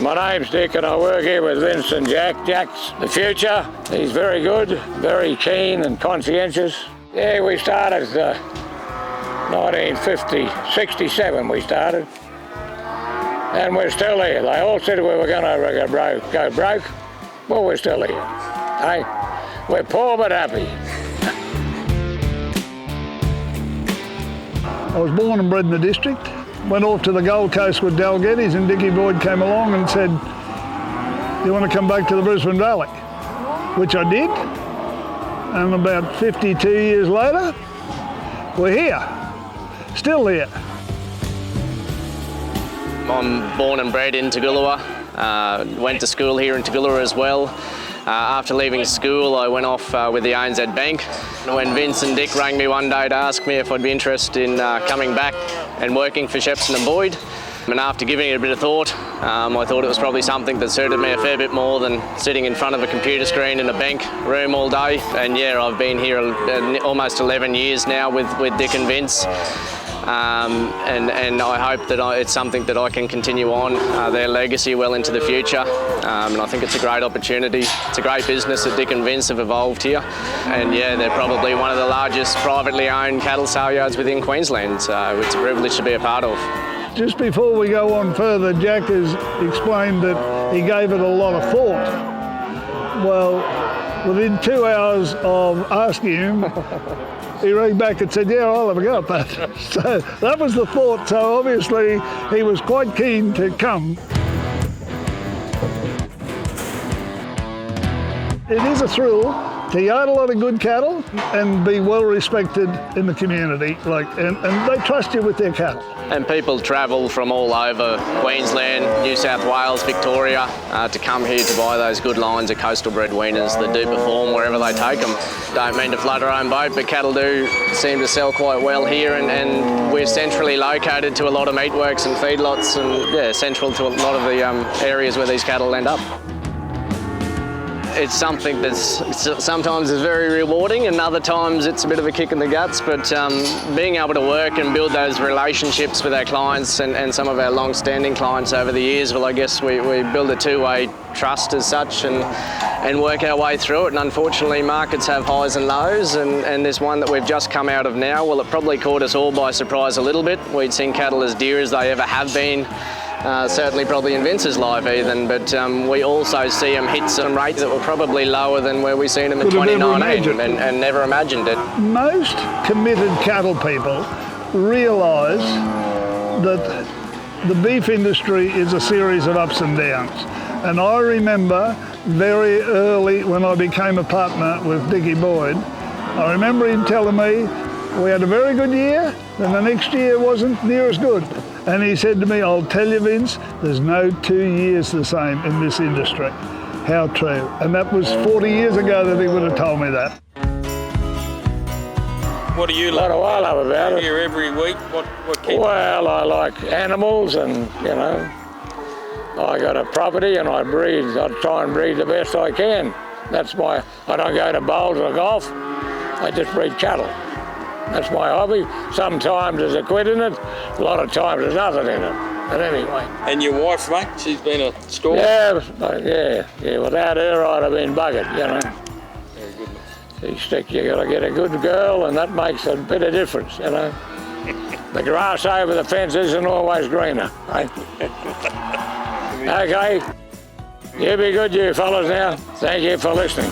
My name's Dick and I work here with Vince and Jack. Jack's the future. He's very good, very keen and conscientious. Yeah, we started 67 we started. And we're still here. They all said we were going to go broke. Well, we're still here. Hey, we're poor but happy. I was born and bred in the district. Went off to the Gold Coast with Dalgetty's and Dickie Boyd came along and said, "You want to come back to the Brisbane Valley?" Which I did. And about 52 years later, we're here. Still here. I'm born and bred in Toogoolawah. Went to school here in Toogoolawah as well. After leaving school, I went off with the ANZ Bank. When Vince and Dick rang me one day to ask me if I'd be interested in coming back and working for Shepherdson and Boyd, and after giving it a bit of thought, I thought it was probably something that suited me a fair bit more than sitting in front of a computer screen in a bank room all day. And yeah, I've been here almost 11 years now with Dick and Vince. And I hope that it's something that I can continue on their legacy well into the future. And I think it's a great opportunity. It's a great business that Dick and Vince have evolved here. And yeah, they're probably one of the largest privately owned cattle sale yards within Queensland. So it's a privilege to be a part of. Just before we go on further, Jack has explained that he gave it a lot of thought. Well, within 2 hours of asking him, he rang back and said, "Yeah, I'll have a go at that." So that was the thought. So obviously he was quite keen to come. It is a thrill to yard a lot of good cattle and be well respected in the community. And they trust you with their cattle. And people travel from all over Queensland, New South Wales, Victoria to come here to buy those good lines of coastal bred weaners that do perform wherever they take them. Don't mean to flood our own boat, but cattle do seem to sell quite well here, and we're centrally located to a lot of meatworks and feedlots, and yeah, central to a lot of the areas where these cattle end up. It's something that's sometimes is very rewarding and other times it's a bit of a kick in the guts, but being able to work and build those relationships with our clients and some of our long-standing clients over the years, well, I guess we build a two-way trust as such and work our way through it. And unfortunately, markets have highs and lows, and there's one that we've just come out of now. Well, it probably caught us all by surprise a little bit. We'd seen cattle as dear as they ever have been. Certainly probably in Vince's life even, but we also see them hit some rates that were probably lower than where we seen them in 2019 and never imagined it. Most committed cattle people realise that the beef industry is a series of ups and downs. And I remember very early when I became a partner with Dickie Boyd, I remember him telling me we had a very good year and the next year wasn't near as good. And he said to me, "I'll tell you, Vince, there's no 2 years the same in this industry." How true. And that was 40 years ago that he would have told me that. What do you love? What do I love about it? Here every week, what keeps Well, I like animals and, I got a property and I breed. I try and breed the best I can. I don't go to bowls or golf. I just breed cattle. That's my hobby. Sometimes there's a quid in it, a lot of times there's nothing in it. But anyway. And your wife, mate, she's been a store? Yeah, without her I'd have been buggered, Very good. You gotta get a good girl and that makes a bit of difference, The grass over the fence isn't always greener, eh? Okay, you be good, you fellas now. Thank you for listening.